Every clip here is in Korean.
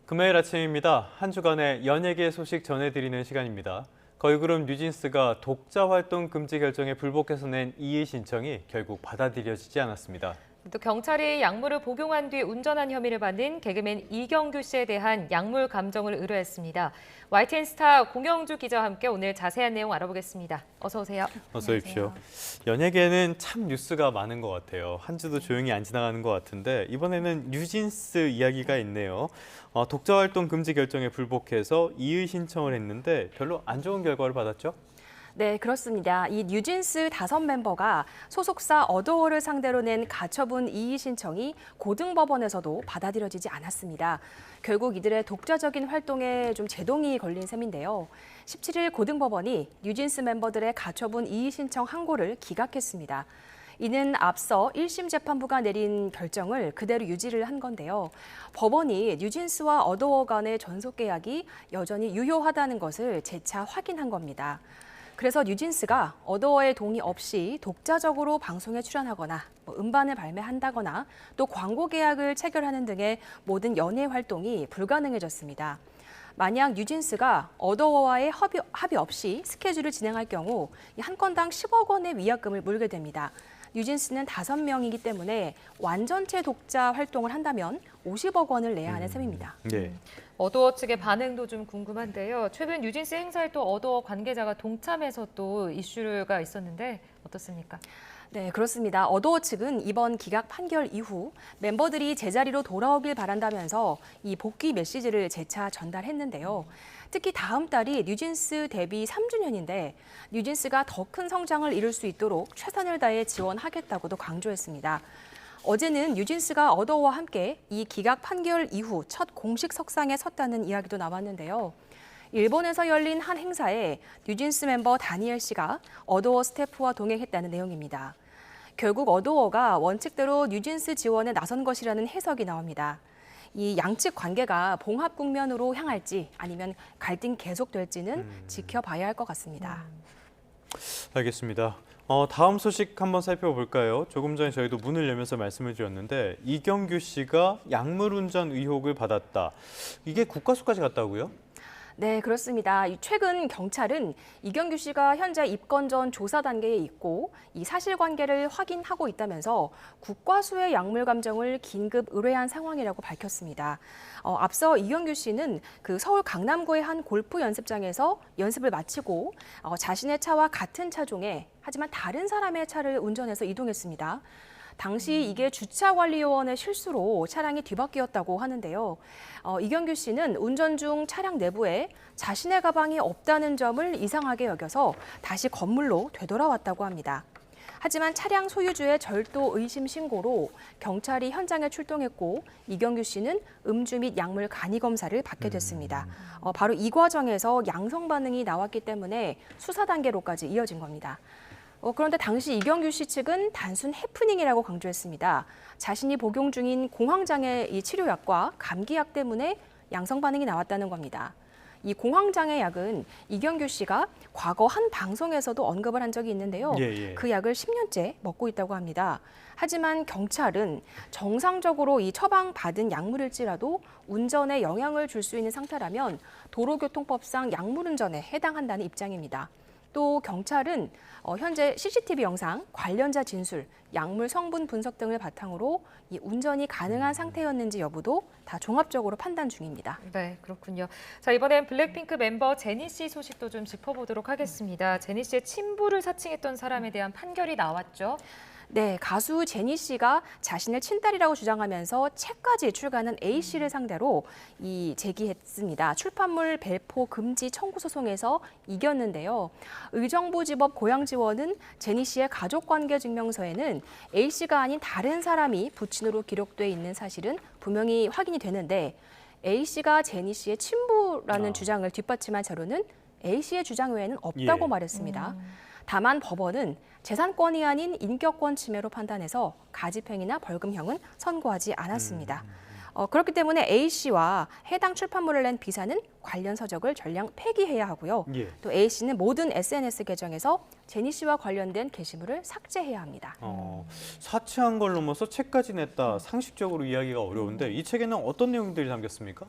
금요일 아침입니다. 한 주간의 연예계 소식 전해드리는 시간입니다. 걸그룹 뉴진스가 독자 활동 금지 결정에 불복해서 낸 이의 신청이 결국 받아들여지지 않았습니다. 또 경찰이 약물을 복용한 뒤 운전한 혐의를 받는 개그맨 이경규 씨에 대한 약물 감정을 의뢰했습니다. YTN 스타 공영주 기자와 함께 오늘 자세한 내용 알아보겠습니다. 어서 오세요. 어서 오십시오. 연예계는 참 뉴스가 많은 것 같아요. 한 주도 조용히 안 지나가는 것 같은데 이번에는 뉴진스 이야기가 있네요. 독자 활동 금지 결정에 불복해서 이의 신청을 했는데 별로 안 좋은 결과를 받았죠? 네, 그렇습니다. 이 뉴진스 5멤버가 소속사 어도어를 상대로 낸 가처분 이의 신청이 고등법원에서도 받아들여지지 않았습니다. 결국 이들의 독자적인 활동에 좀 제동이 걸린 셈인데요. 17일 고등법원이 뉴진스 멤버들의 가처분 이의 신청 항고를 기각했습니다. 이는 앞서 1심 재판부가 내린 결정을 그대로 유지를 한 건데요. 법원이 뉴진스와 어도어 간의 전속 계약이 여전히 유효하다는 것을 재차 확인한 겁니다. 그래서 뉴진스가 어도어의 동의 없이 독자적으로 방송에 출연하거나 음반을 발매한다거나 또 광고 계약을 체결하는 등의 모든 연예 활동이 불가능해졌습니다. 만약 뉴진스가 어도어와의 합의 없이 스케줄을 진행할 경우 한 건당 10억 원의 위약금을 물게 됩니다. 뉴진스는 5명이기 때문에 완전체 독자 활동을 한다면 50억 원을 내야 하는 셈입니다. 네. 어도어 측의 반응도 좀 궁금한데요. 최근 뉴진스 행사에 또 어도어 관계자가 동참해서 또 이슈가 있었는데 어떻습니까? 네, 그렇습니다. 어도어 측은 이번 기각 판결 이후 멤버들이 제자리로 돌아오길 바란다면서 이 복귀 메시지를 재차 전달했는데요. 특히 다음 달이 뉴진스 데뷔 3주년인데 뉴진스가 더 큰 성장을 이룰 수 있도록 최선을 다해 지원하겠다고도 강조했습니다. 어제는 뉴진스가 어도어와 함께 이 기각 판결 이후 첫 공식 석상에 섰다는 이야기도 나왔는데요. 일본에서 열린 한 행사에 뉴진스 멤버 다니엘 씨가 어도어 스태프와 동행했다는 내용입니다. 결국 어도어가 원칙대로 뉴진스 지원에 나선 것이라는 해석이 나옵니다. 이 양측 관계가 봉합 국면으로 향할지 아니면 갈등 계속될지는 지켜봐야 할 것 같습니다. 알겠습니다. 다음 소식 한번 살펴볼까요? 조금 전에 저희도 문을 열면서 말씀을 드렸는데 이경규 씨가 약물 운전 의혹을 받았다. 이게 국과수까지 갔다고요? 네, 그렇습니다. 최근 경찰은 이경규 씨가 현재 입건 전 조사 단계에 있고 이 사실관계를 확인하고 있다면서 국과수의 약물 감정을 긴급 의뢰한 상황이라고 밝혔습니다. 앞서 이경규 씨는 그 서울 강남구의 한 골프 연습장에서 연습을 마치고 자신의 차와 같은 차종에 하지만 다른 사람의 차를 운전해서 이동했습니다. 당시 이게 주차관리요원의 실수로 차량이 뒤바뀌었다고 하는데요. 이경규 씨는 운전 중 차량 내부에 자신의 가방이 없다는 점을 이상하게 여겨서 다시 건물로 되돌아왔다고 합니다. 하지만 차량 소유주의 절도 의심 신고로 경찰이 현장에 출동했고 이경규 씨는 음주 및 약물 간이 검사를 받게 됐습니다. 바로 이 과정에서 양성 반응이 나왔기 때문에 수사 단계로까지 이어진 겁니다. 그런데 당시 이경규 씨 측은 단순 해프닝이라고 강조했습니다. 자신이 복용 중인 공황장애 이 치료약과 감기약 때문에 양성 반응이 나왔다는 겁니다. 이 공황장애 약은 이경규 씨가 과거 한 방송에서도 언급을 한 적이 있는데요. 그 약을 10년째 먹고 있다고 합니다. 하지만 경찰은 정상적으로 이 처방받은 약물일지라도 운전에 영향을 줄 수 있는 상태라면 도로교통법상 약물운전에 해당한다는 입장입니다. 또 경찰은 현재 CCTV 영상, 관련자 진술, 약물 성분 분석 등을 바탕으로 이 운전이 가능한 상태였는지 여부도 다 종합적으로 판단 중입니다. 네, 그렇군요. 자, 이번엔 블랙핑크 멤버 제니 씨 소식도 좀 짚어보도록 하겠습니다. 제니 씨의 친부를 사칭했던 사람에 대한 판결이 나왔죠. 네, 가수 제니 씨가 자신을 친딸이라고 주장하면서 책까지 출간한 A 씨를 상대로 제기했습니다. 출판물 배포 금지 청구 소송에서 이겼는데요. 의정부지법 고양지원은 제니 씨의 가족관계 증명서에는 A 씨가 아닌 다른 사람이 부친으로 기록돼 있는 사실은 분명히 확인이 되는데 A 씨가 제니 씨의 친부라는 주장을 뒷받침한 자료는 A 씨의 주장 외에는 없다고 말했습니다. 다만 법원은 재산권이 아닌 인격권 침해로 판단해서 가집행이나 벌금형은 선고하지 않았습니다. 그렇기 때문에 A 씨와 해당 출판물을 낸 비사는 관련 서적을 전량 폐기해야 하고요. 또 A 씨는 모든 SNS 계정에서 제니 씨와 관련된 게시물을 삭제해야 합니다. 사치한 걸 넘어서 책까지 냈다. 상식적으로 이야기가 어려운데 이 책에는 어떤 내용들이 담겼습니까?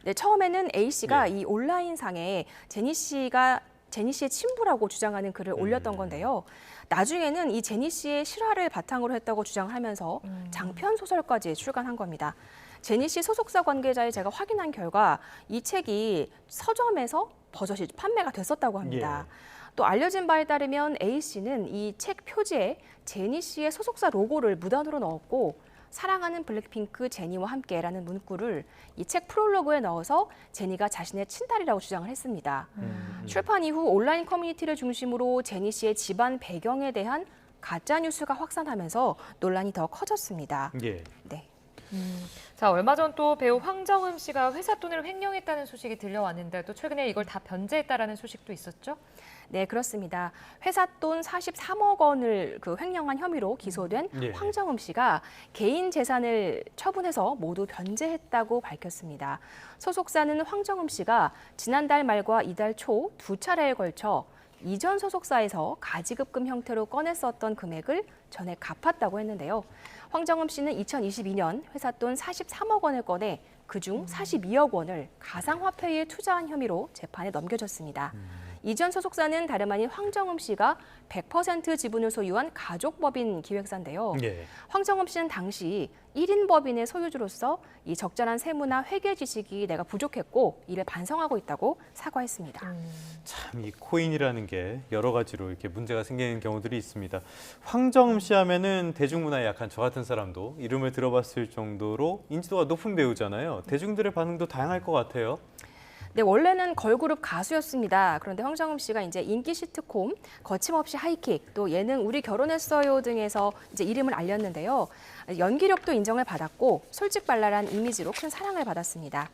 네, 처음에는 A 씨가 네. 이 온라인상에 제니 씨의 친부라고 주장하는 글을 올렸던 건데요. 나중에는 이 제니 씨의 실화를 바탕으로 했다고 주장하면서 장편 소설까지 출간한 겁니다. 제니 씨 소속사 관계자의 제가 확인한 결과 이 책이 서점에서 버젓이 판매가 됐었다고 합니다. 또 알려진 바에 따르면 A 씨는 이 책 표지에 제니 씨의 소속사 로고를 무단으로 넣었고 사랑하는 블랙핑크 제니와 함께라는 문구를 이 책 프롤로그에 넣어서 제니가 자신의 친딸이라고 주장을 했습니다. 출판 이후 온라인 커뮤니티를 중심으로 제니 씨의 집안 배경에 대한 가짜 뉴스가 확산하면서 논란이 더 커졌습니다. 예. 네. 자, 얼마 전 또 배우 황정음 씨가 회사 돈을 횡령했다는 소식이 들려왔는데 또 최근에 이걸 다 변제했다라는 소식도 있었죠? 네, 그렇습니다. 회사 돈 43억 원을 횡령한 혐의로 기소된 예. 황정음 씨가 개인 재산을 처분해서 모두 변제했다고 밝혔습니다. 소속사는 황정음 씨가 지난달 말과 이달 초 두 차례에 걸쳐 이전 소속사에서 가지급금 형태로 꺼냈었던 금액을 전액 갚았다고 했는데요. 황정음 씨는 2022년 회사 돈 43억 원을 꺼내 그중 42억 원을 가상화폐에 투자한 혐의로 재판에 넘겨졌습니다. 이전 소속사는 다름 아닌 황정음 씨가 100% 지분을 소유한 가족법인 기획사인데요. 예. 황정음 씨는 당시 1인 법인의 소유주로서 이 적절한 세무나 회계 지식이 내가 부족했고 이를 반성하고 있다고 사과했습니다. 참 이 코인이라는 게 여러 가지로 이렇게 문제가 생기는 경우들이 있습니다. 황정음 씨 하면은 대중문화에 약한 저 같은 사람도 이름을 들어봤을 정도로 인지도가 높은 배우잖아요. 대중들의 반응도 다양할 것 같아요. 네, 원래는 걸그룹 가수였습니다. 그런데 황정음 씨가 이제 인기 시트콤 거침없이 하이킥, 또 예능 우리 결혼했어요 등에서 이제 이름을 알렸는데요. 연기력도 인정을 받았고 솔직발랄한 이미지로 큰 사랑을 받았습니다.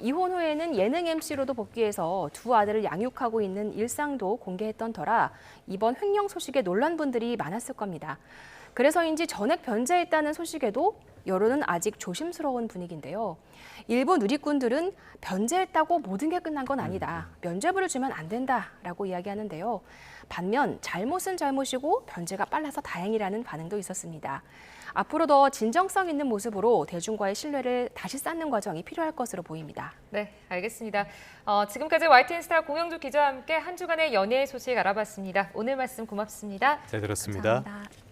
이혼 후에는 예능 MC로도 복귀해서 두 아들을 양육하고 있는 일상도 공개했던 터라 이번 횡령 소식에 놀란 분들이 많았을 겁니다. 그래서인지 전액 변제했다는 소식에도 여론은 아직 조심스러운 분위기인데요. 일부 누리꾼들은 변제했다고 모든 게 끝난 건 아니다. 면죄부를 주면 안 된다라고 이야기하는데요. 반면 잘못은 잘못이고 변제가 빨라서 다행이라는 반응도 있었습니다. 앞으로 더 진정성 있는 모습으로 대중과의 신뢰를 다시 쌓는 과정이 필요할 것으로 보입니다. 네, 알겠습니다. 지금까지 YTN스타 공영주 기자와 함께 한 주간의 연예 소식 알아봤습니다. 오늘 말씀 고맙습니다. 잘 들었습니다. 감사합니다.